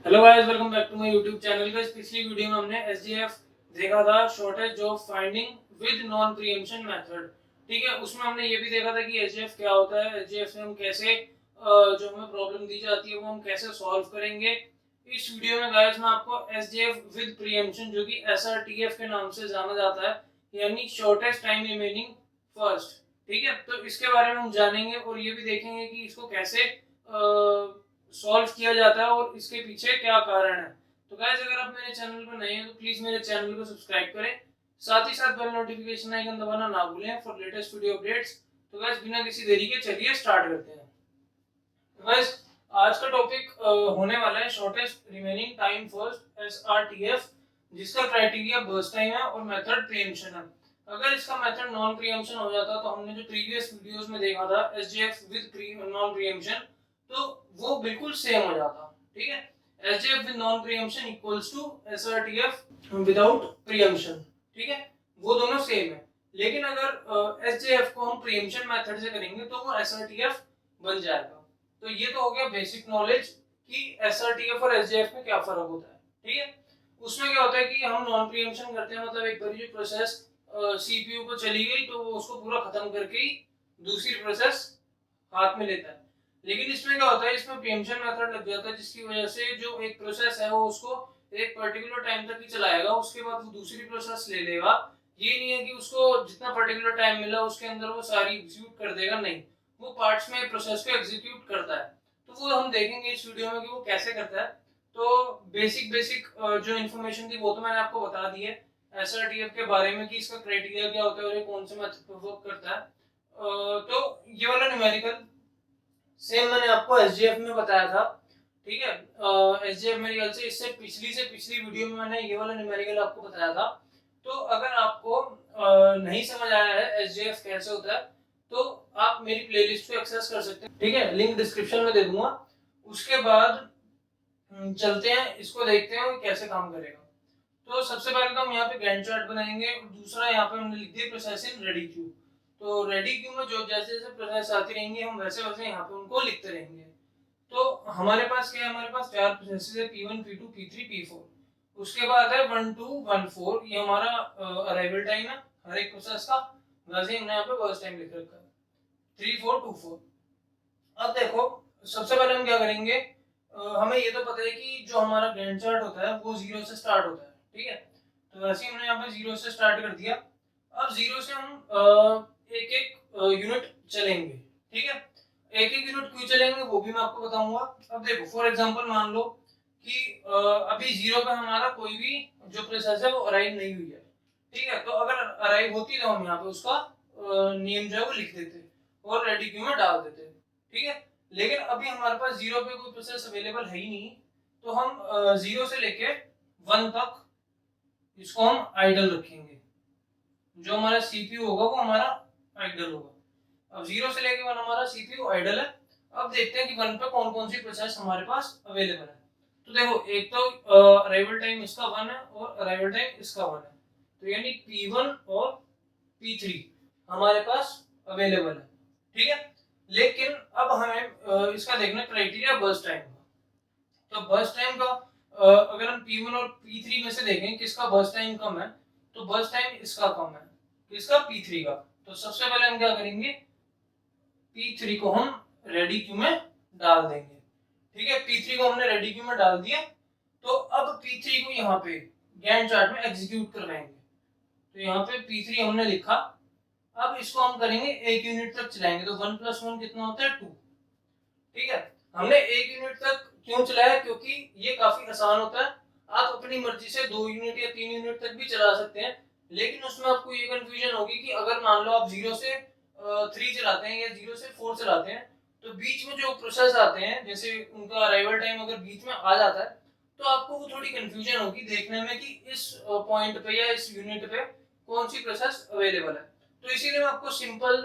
Hello guys, welcome back to my YouTube channel. Guys, पिछली video में हमने SJF देखा था, shortest job finding with non preemption method. ठीक है, उसमें हमने ये भी देखा था कि एसजीएफ क्या होता है, एसजीएफ में हम कैसे जो हमें प्रॉब्लम दी जाती है वो हम कैसे सॉल्व करेंगे। इस वीडियो में गाइस मैं आपको एसजीएफ विद प्रीएम्पशन, जो कि एसआरटीएफ के नाम से जाना जाता है, यानी शॉर्टेज टाइम रिमेनिंग फर्स्ट, ठीक है, तो इसके बारे में हम जानेंगे और ये भी देखेंगे कि इसको कैसे सॉल्व किया जाता है और इसके पीछे क्या कारण है। तो गाइस, अगर आप मेरे चैनल पर नए हैं तो प्लीज मेरे चैनल को सब्सक्राइब करें, साथ ही साथ बेल नोटिफिकेशन आइकन दबाना ना भूलें फॉर लेटेस्ट वीडियो अपडेट्स। तो गाइस, बिना किसी देरी के चलिए स्टार्ट करते हैं। तो गाइस, आज का टॉपिक होने वाला है shortage remaining time first, SRTF, जिसका क्राइटेरिया बर्स्ट टाइम है और मेथड प्रीएम्पशन है। अगर इसका मेथड नॉन प्रीएम्पशन हो जाता तो हमने जो प्रीवियस वीडियोस में देखा था एसजीएफ विद नॉन प्रीएम्पशन, तो वो बिल्कुल सेम हो जाता। ठीक है, SGF with non preemption equals to SRTF without preemption. ठीक है, वो दोनों सेम है। लेकिन अगर एसजीएफ को हम प्रीएम्पशन मेथड से करेंगे तो वो एसआरटीएफ बन जाएगा। तो ये तो हो गया बेसिक नॉलेज कि एसआरटीएफ और एसजीएफ में क्या फर्क होता है। ठीक है, उसमें क्या होता है कि हम नॉन प्रीएम्पशन करते हैं, मतलब एक बार जो प्रोसेस सीपीयू को चली गई तो वो उसको पूरा खत्म करके ही दूसरी प्रोसेस हाथ में लेता है। लेकिन इसमें क्या होता है, इसमें प्रीएम्पशन मेथड लग जाता है, जिसकी वजह से जो एक प्रोसेस है वो उसको एक पर्टिकुलर टाइम तक ही चलाएगा, उसके बाद वो दूसरी प्रोसेस ले लेगा। ये नहीं है कि उसको जितना पर्टिकुलर टाइम मिला उसके अंदर वो सारी एग्जीक्यूट कर देगा, नहीं, वो पार्ट्स में प्रोसेस को एग्जीक्यूट करता है। तो वो हम देखेंगे इस वीडियो में कि वो कैसे करता है। तो बेसिक जो इन्फॉर्मेशन थी वो तो मैंने आपको बता दी है एसआरटीएफ के बारे में कि इसका क्राइटेरिया क्या होता है और ये कौन से मेथड पर वर्क करता है। तो ये वाला न्यूमेरिकल सेम मैंने आपको एसजीएफ में बताया था। ठीक है, एसजीएफ मेरे ख्याल से इससे पिछली वीडियो में मैंने ये वाला न्यूमेरिकल आपको बताया था। तो अगर आपको नहीं समझ आया है एसजीएफ कैसे होता है तो आप मेरी प्लेलिस्ट को एक्सेस कर सकते हैं। ठीक है, लिंक डिस्क्रिप्शन में दे दूंगा। उसके बाद चलते हैं, इसको देखते हैं कैसे काम करेगा। तो सबसे पहले तो हम यहाँ पे गैंट चार्ट बनाएंगे और दूसरा यहाँ पे हमने लिख दिया प्रोसेस इन रेडी क्यू। तो रेडी क्यू में जो जैसे जैसे प्रोसेस आती रहेंगी हम वैसे वैसे यहाँ पे उनको लिखते रहेंगे। तो हमारे पास क्या है, हमारे पास चार प्रोसेसेस है, P1 P2 P3 P4। उसके बाद है 1 2 1 4, ये हमारा अराइवल टाइम है हर एक प्रोसेस का, वैसे हमने यहाँ पे बर्स्ट टाइम लिख रखा है 3 4 2 4। अब देखो, सबसे पहले हम क्या करेंगे, हमें ये तो पता है कि जो हमारा गैंट चार्ट होता है वो जीरो से स्टार्ट होता है। ठीक है, तो वैसे ही हमने यहाँ पे जीरो से स्टार्ट कर दिया। अब जीरो से हम एक एक यूनिट चलेंगे। ठीक है, एक एक यूनिट क्यों चलेंगे वो भी मैं आपको बताऊंगा। अब देखो, फॉर एग्जांपल मान लो कि अभी जीरो पे हमारा कोई भी जो प्रोसेस है वो अराइव नहीं हुई है। ठीक है, तो अगर अराइव होती तो हम यहाँ पे उसका नेम जो है वो लिख देते और रेडी क्यू में डाल देते। ठीक है, लेकिन अभी हमारे पास जीरो पे कोई प्रोसेस अवेलेबल है ही नहीं, तो हम जीरो से लेके 1 तक इसको हम आइडल रखेंगे। जो हमारा सीपीयू होगा वो हमारा आइडल होगा। अब 0 से लेके 1 हमारा सीपीयू आइडल है। अब देखते हैं कि 1 पे कौन कौन सी प्रोसेस हमारे पास अवेलेबल है। तो देखो, एक तो अराइवल टाइम इसका 1 है और अराइवल टाइम इसका 1 है, तो यानी P1 और P3 हमारे पास अवेलेबल है। ठीक है, लेकिन अब हमें इसका देखना क्राइटेरिया बर्स्ट टाइम का। तो बर्स्ट टाइम का अगर हम P1 और P3 में से देखें किसका बर्स्ट टाइम कम है, तो बर्स्ट टाइम इसका कम है, किसका, P3 का। तो सबसे पहले हम क्या करेंगे, P3 को हम रेडी क्यू में डाल देंगे। ठीक है, P3 को हमने रेडी क्यू में डाल दिया। तो अब P3 को यहाँ पे गैंट चार्ट में एग्जीक्यूट करवाएंगे। तो यहाँ पे P3 हमने लिखा। अब इसको हम करेंगे एक यूनिट तक चलाएंगे, तो 1 + 1 कितना होता है, 2। ठीक है, हमने एक यूनिट तक क्यों चलाया, क्योंकि ये काफी आसान होता है। आप अपनी मर्जी से 2 यूनिट या 3 यूनिट तक भी चला सकते हैं, लेकिन उसमें आपको ये कंफ्यूजन होगी कि अगर मान लो आप 0 से 3 चलाते हैं या 0 से 4 चलाते हैं, तो बीच में जो प्रोसेस आते हैं, जैसे उनका अराइवल टाइम अगर बीच में आ जाता है, तो आपको वो थोड़ी कंफ्यूजन होगी देखने में कि इस पॉइंट पे या इस यूनिट पे कौन सी प्रोसेस अवेलेबल है। तो इसीलिए मैं आपको सिंपल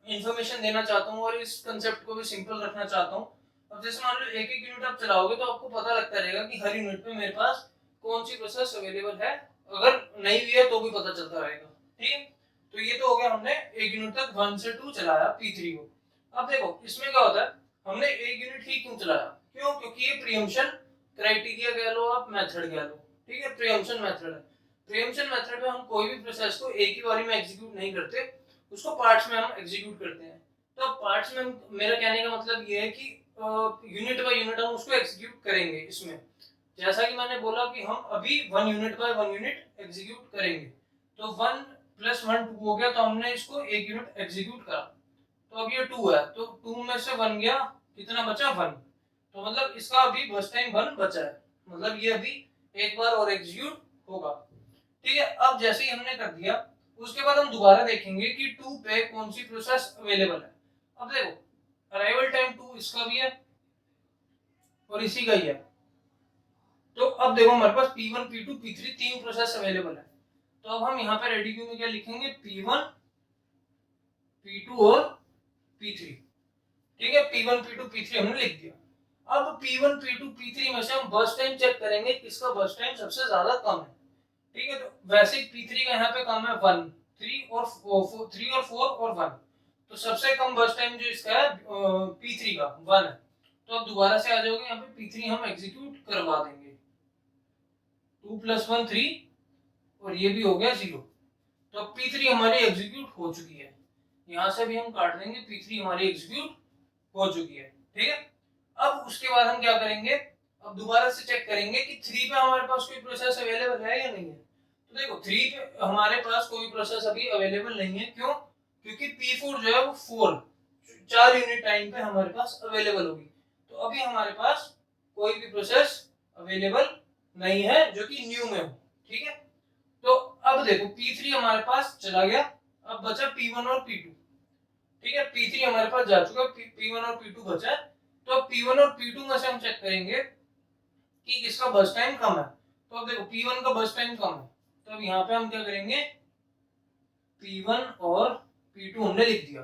इंफॉर्मेशन देना चाहता हूँ और इस कंसेप्ट को भी सिंपल रखना चाहता हूँ। अब जैसे मान लो एक एक यूनिट आप चलाओगे तो आपको पता लगता रहेगा कि हर यूनिट पे मेरे पास कौन सी प्रोसेस अवेलेबल है, अगर नहीं भी है तो भी पता चलता रहेगा। ठीक है, तो ये तो हो गया, हमने एक यूनिट तक 1 से 2 चलाया P3 को। अब देखो इसमें क्या होता है, हमने एक यूनिट ही क्यों चलाया, क्यों? क्योंकि ये प्रीएम्पशन क्राइटेरिया कह लो आप, मेथड कह लो, ठीक है, प्रीएम्पशन मेथड है। प्रीएम्पशन मेथड में हम कोई भी प्रोसेस को एक ही बारी में एग्जीक्यूट नहीं करते, उसको पार्ट्स में हम एग्जीक्यूट करते हैं। तो पार्ट्स में मेरा कहने का मतलब ये है कि यूनिट बाय यूनिट हम उसको एग्जीक्यूट करेंगे। इसमें जैसा कि मैंने बोला कि हम अभी 1 यूनिट बाय 1 यूनिट एग्जीक्यूट करेंगे। तो 1 + 1 2 हो गया, तो हमने इसको 1 यूनिट एग्जीक्यूट करा। तो अब ये 2 है, तो 2 में से 1 गया, कितना बचा? 1। तो मतलब इसका अभी बस टाइम 1 बचा है, मतलब ये अभी एक बार और एग्जीक्यूट होगा। ठीक है, अब जैसे ही हमने कर दिया, उसके बाद हम दोबारा देखेंगे कि 2 पे कौन सी प्रोसेस अवेलेबल है। अब देखो अराइवल टाइम 2 इसका भी है और इसी का ही है। तो अब देखो हमारे पास P1 P2 P3 तीन प्रोसेस अवेलेबल है। तो अब हम यहाँ पे रेडी क्यू में क्या लिखेंगे? P1 P2 और P3। ठीक है, P1 P2 P3 हमने लिख दिया। अब P1 P2 P3 में से हम बर्स्ट टाइम चेक करेंगे किसका बर्स्ट टाइम सबसे ज्यादा कम है। ठीक है, तो वैसे P3 का यहाँ पे कम है 1, 3 और 4 और 1। तो सबसे कम बर्स्ट टाइम जो इसका है P3 का 1 है। तो अब दोबारा से आ जाओगे, यहाँ पे P3 हम एग्जीक्यूट करवा देंगे। 2 + 1 3 और ये भी हो गया 0। तो P3 हमारी एग्जीक्यूट हो चुकी है। यहाँ से भी हम काट देंगे, P3 हमारी एग्जीक्यूट हो चुकी है। ठीक है, अब उसके बाद हम क्या करेंगे? अब दोबारा से चेक करेंगे कि 3 पे हमारे पास कोई प्रोसेस अवेलेबल है या नहीं है। तो देखो 3 पे हमारे पास कोई प्रोसेस अभी अवेलेबल नहीं है। क्यों? क्योंकि P4 जो है वो 4 यूनिट टाइम पे हमारे पास अवेलेबल होगी। तो अभी हमारे पास कोई भी प्रोसेस अवेलेबल नहीं है जो कि न्यू में हो। ठीक है, तो अब देखो P3 हमारे पास चला गया, अब बचा P1 और P2। ठीक है, P3 हमारे पास जा चुका, P1 और P2 बचा है। तो P1 और P2 में से हम चेक करेंगे कि किसका बर्स्ट टाइम कम है। तो अब देखो P1 का बर्स्ट टाइम कम है, तो अब यहाँ पे हम क्या करेंगे? P1 और P2 हमने लिख दिया।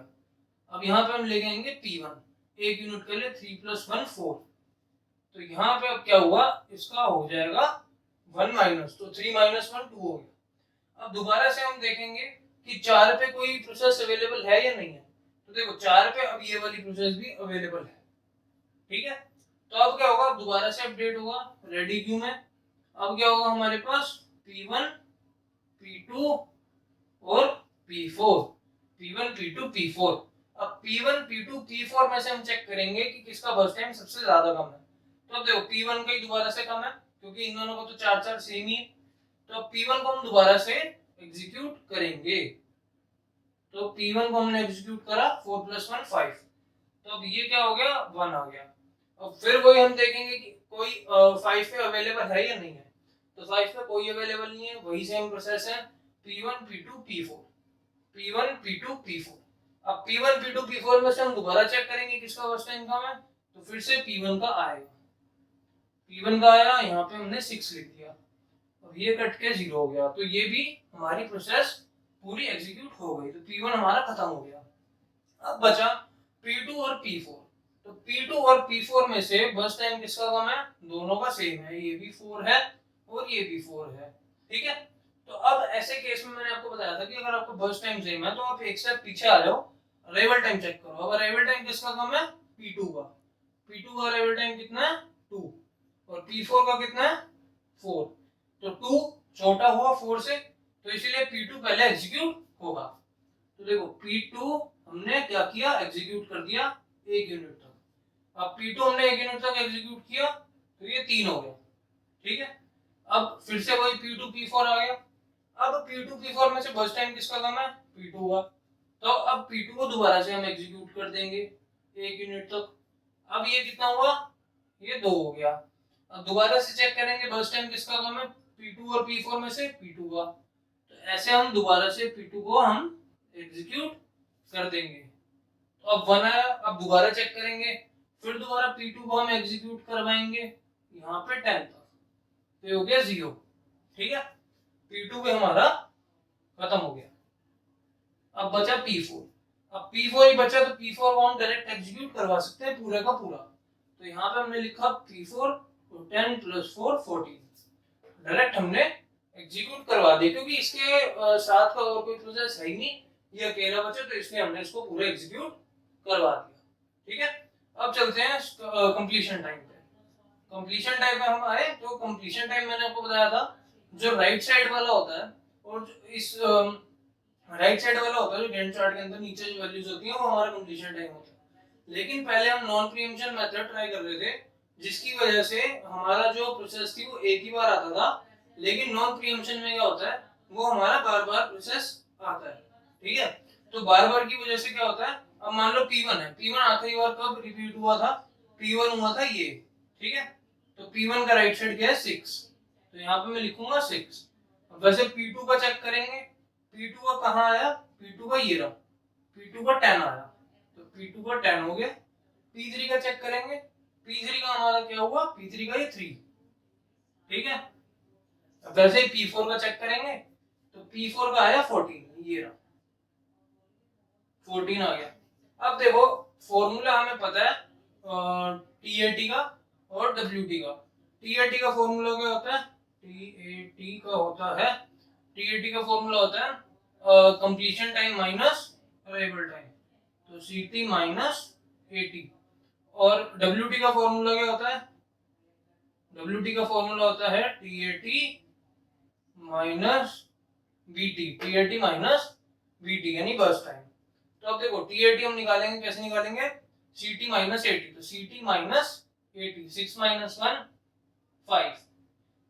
अब यहाँ पे हम ले जाएंगे P1 एक यूनिट के लिए 3 + 1 4। तो यहाँ पे अब क्या हुआ? इसका हो जाएगा 1 माइनस, तो 3 - 1 2 हो गया। अब दोबारा से हम देखेंगे कि 4 पे कोई प्रोसेस अवेलेबल है या नहीं है। तो देखो 4 पे अब ये वाली प्रोसेस भी अवेलेबल है। ठीक है, तो अब क्या होगा? दोबारा से अपडेट होगा रेडी क्यू में। अब क्या होगा हमारे पास? P1 P2 और P4, P1 P2 P4। अब P1 P2 P4 में से हम चेक करेंगे कि किसका बर्स्ट टाइम सबसे ज्यादा कम है। तो अब देखो P1 का ही दोबारा से कम है, क्योंकि इन दोनों का तो 4 सेम ही है। तो अब P1 को हम दोबारा से एग्जीक्यूट करेंगे। तो P1 को हमने एग्जीक्यूट करा, 4 + 1 5। तो अब ये क्या हो गया? 1 आ गया। अब फिर वही हम देखेंगे कि कोई 5 पे अवेलेबल है या नहीं है। तो 5 पे कोई अवेलेबल नहीं है, वही सेम प्रोसेस है P1 P2 P4, P1 P2 P4। अब P1 P2 P4 में से हम दोबारा चेक करेंगे किसका बर्स्ट टाइम कम है। तो फिर से P1 का आएगा, P1 का आया, यहाँ पे हमने 6 लिख दिया। अब ये कट के 0 हो गया, तो ये भी हमारी प्रोसेस पूरी एग्जीक्यूट हो गई। तो P1 हमारा खत्म हो गया। अब बचा P2 और P4। तो P2 और P4 में से बर्स्ट टाइम किसका कम है? दोनों का सेम है, ये भी 4 है और ये भी 4 है। ठीक है, तो अब ऐसे केस में मैंने आपको बताया था कि अगर आपको बर्स्ट टाइम सेम है तो आप एक स्टेप पीछे आ जाओ, अराइवल टाइम चेक करो। अब अराइवल टाइम किसका कम है? P2 का। P2 का अराइवल टाइम कितना है? 2। और P4 का कितना है? 4। तो 2 छोटा हुआ 4 से, तो इसीलिए P2 पहले एग्जीक्यूट होगा। तो देखो P2 हमने क्या किया? एग्जीक्यूट कर दिया 1 यूनिट तक। अब P2 हमने 1 यूनिट तक एग्जीक्यूट किया, तो ये 3 हो गया। ठीक है, अब फिर से वही P2 P4 आ गया। अब P2 P4 में से बर्स्ट टाइम किसका कम है? P2 का। तो अब P2 को दोबारा से हम एग्जीक्यूट कर देंगे 1 यूनिट तक। अब ये कितना हुआ? ये 2 हो गया। अब दोबारा से चेक करेंगे बर्स्ट टाइम किसका कम है? P2 और P4 में से P2 का। तो ऐसे हम दोबारा से P2 को हम एग्जीक्यूट कर देंगे। तो अब 1 आया, अब दोबारा चेक करेंगे, फिर दोबारा P2 को हम एग्जीक्यूट करवाएंगे यहाँ पे 10 तक, तो हो गया 0। ठीक है, P2 भी हमारा खत्म हो गया। अब बचा P4। अब P4 ही बचा, तो P4 को हम डायरेक्ट एग्जीक्यूट करवा सकते हैं पूरे का पूरा। तो यहाँ पे हमने लिखा P4 तो 10 + 4 14। डायरेक्ट हमने एग्जीक्यूट करवा दिया, क्योंकि इसके साथ का और कोई प्रोसेस है ही नहीं, ये अकेला बचा, तो इसलिए हमने इसको पूरा एग्जीक्यूट करवा दिया। ठीक है, अब चलते हैं कंप्लीशन टाइम पे। कंप्लीशन टाइम में हम आए तो कंप्लीशन टाइम मैंने आपको बताया था जो राइट साइड वाला होता है और जो इस राइट साइड वाला होता है जो गैंट चार्ट के अंदर नीचे जो वैल्यूज होती हैं वो हमारा कंप्लीशन टाइम होता है। लेकिन पहले हम नॉन प्रीएम्पशन मेथड ट्राई कर रहे थे जिसकी वजह से हमारा जो प्रोसेस थी वो एक ही बार आता था, लेकिन नॉन प्रीएम्पशन में क्या होता है वो हमारा बार बार प्रोसेस आता है। ठीक है, तो बार बार की वजह से क्या होता है, अब मान लो P1 है, P1 आखिरी बार कब रिपीट हुआ था, P1 हुआ था ये। ठीक है, तो P1 का राइट साइड क्या है 6, तो यहाँ पे मैं लिखूंगा 6। वैसे P2 का चेक करेंगे, P2 का कहाँ आया, P2 का ये रहा, P2 का 10 आया, तो P2 का 10 हो गया। P3 का चेक करेंगे, P3 का हमारा क्या हुआ, P3 का ये 3। ठीक है, अब वैसे ही P4 का चेक करेंगे तो P4 का आया 14, ये रहा 14 आ गया। अब देखो फॉर्मूला हमें पता है TAT का और WT का। TAT का फॉर्मूला क्या होता है, TAT का होता है, TAT का फॉर्मूला होता है completion time minus arrival time, तो CT माइनस AT। और WT का फॉर्मूला क्या होता है, WT का फॉर्मूला होता है TAT minus BT, TAT minus BT यानी बर्स्ट टाइम। तो अब देखो TAT हम निकालेंगे, कैसे निकालेंगे, CT माइनस AT, तो CT माइनस AT, 6 माइनस 1 5,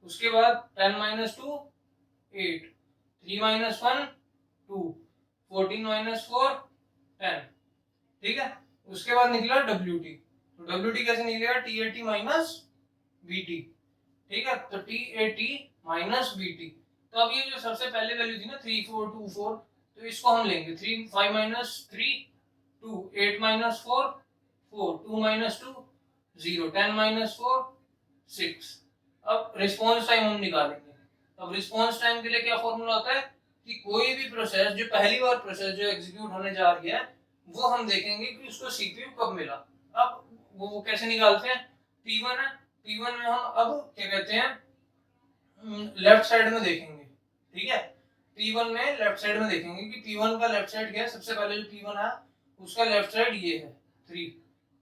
उसके बाद 10 माइनस 2 8, 3 माइनस 1 2, 14 माइनस 4 10। ठीक है, उसके बाद निकला WT, तो WT कैसे निकलेगा, TAT माइनस BT। ठीक है, तो TAT माइनस BT। तो अब ये जो सबसे पहले वैल्यू थी ना 3 4 2 4, तो इसको हम लेंगे 3 5 माइनस 3 2, 8 माइनस 4 4, 2 माइनस 2 0, 10 माइनस 4 6। अब रिस्पॉन्स टाइम हम निकालेंगे। अब रिस्पॉन्स टाइम के लिए क्या फॉर्मूला होता है कि कोई भी प्रोसेस जो पहली बार प्रोसेस जो एग्जीक्यूट होने जा रही है वो हम देखेंगे कि उसको सीपीयू कब मिला। अब वो कैसे निकालते हैं, P1 है, P1 में हम अब क्या कहते हैं लेफ्ट साइड में देखेंगे। ठीक है, P1 में लेफ्ट साइड में देखेंगे कि P1 का लेफ्ट साइड क्या है, सबसे पहले जो P1 है उसका लेफ्ट साइड ये है 3।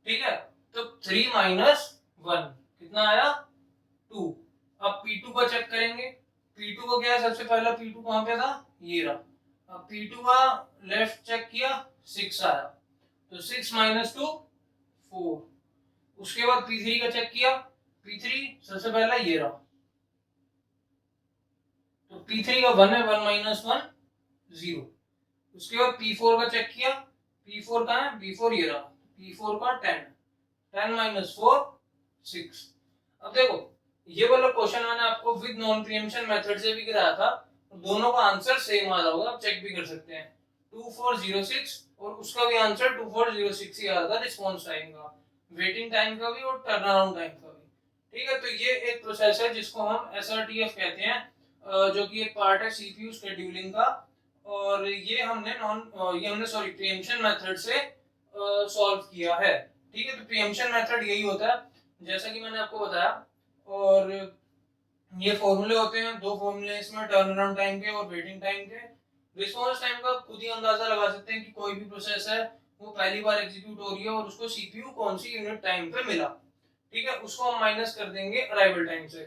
ठीक है, तो 3 माइनस 1 कितना आया 2। अब P2 का चेक करेंगे, P2 को क्या है, सबसे पहला P2 कहां पे था, ये रहा। अब P2 का लेफ्ट चेक किया 6 आया, तो 6 माइनस 2 4। उसके बाद P3 का चेक किया, P3 सबसे पहला ये रहा, तो P3 का 1 है, 1 माइनस 1 0। उसके बाद P4 का चेक किया, P4 कहाँ है, P4 ये रहा, P4 का 10, 10 माइनस 4 6। अब देखो ये वाला क्वेश्चन मैंने आपको विद नॉन प्रीएम्पशन मेथड से भी कराया था, दोनों का आंसर सेम आ रहा होगा, आप चेक भी कर सकते हैं 2406, और उसका भी आंसर 2406 ही आ रहा था रिस्पॉन्स टाइम का, वेटिंग टाइम का भी और टर्न अराउंड टाइम का भी। ठीक है, तो ये एक प्रोसेस है जिसको हम SRTF कहते हैं, जो कि एक पार्ट है सीपीयू शेड्यूलिंग का, और ये हमने सॉरी प्रीएम्पशन मेथड से सॉल्व किया है। ठीक है, तो प्रीएम्पशन मेथड यही होता है जैसा कि मैंने आपको बताया, और ये फॉर्मूले होते हैं, दो फॉर्मूले इसमें, टर्न अराउंड टाइम के और वेटिंग टाइम के। रिस्पांस टाइम का खुद ही अंदाजा लगा सकते हैं कि कोई भी प्रोसेस है वो पहली बार एग्जीक्यूट हो रही है और उसको सीपीयू कौन सी यूनिट टाइम पे मिला। ठीक है, उसको हम माइनस कर देंगे अराइवल टाइम से।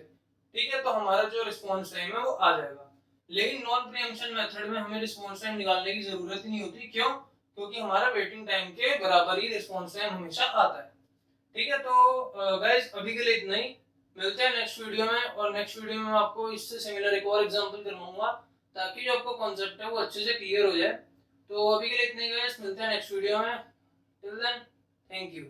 ठीक है, तो हमारा जो रिस्पांस टाइम है वो आ जाएगा। लेकिन नॉन प्रीएम्पशन मेथड में हमें रिस्पांस टाइम निकालने की जरूरत ही नहीं होती, क्यों, क्योंकि हमारा वेटिंग टाइम के बराबर ही रिस्पांस टाइम हमेशा आता है। ठीक है, तो गाइस अभी के लिए इतना ही, मिलते हैं नेक्स्ट वीडियो में, और नेक्स्ट वीडियो में मैं आपको इससे सिमिलर एक और एग्जांपल करवाऊंगा ताकि जो आपको कॉन्सेप्ट है वो अच्छे से क्लियर हो जाए। तो अभी के लिए इतने ही गाइस, मिलते हैं नेक्स्ट वीडियो में, टिल देन थैंक यू।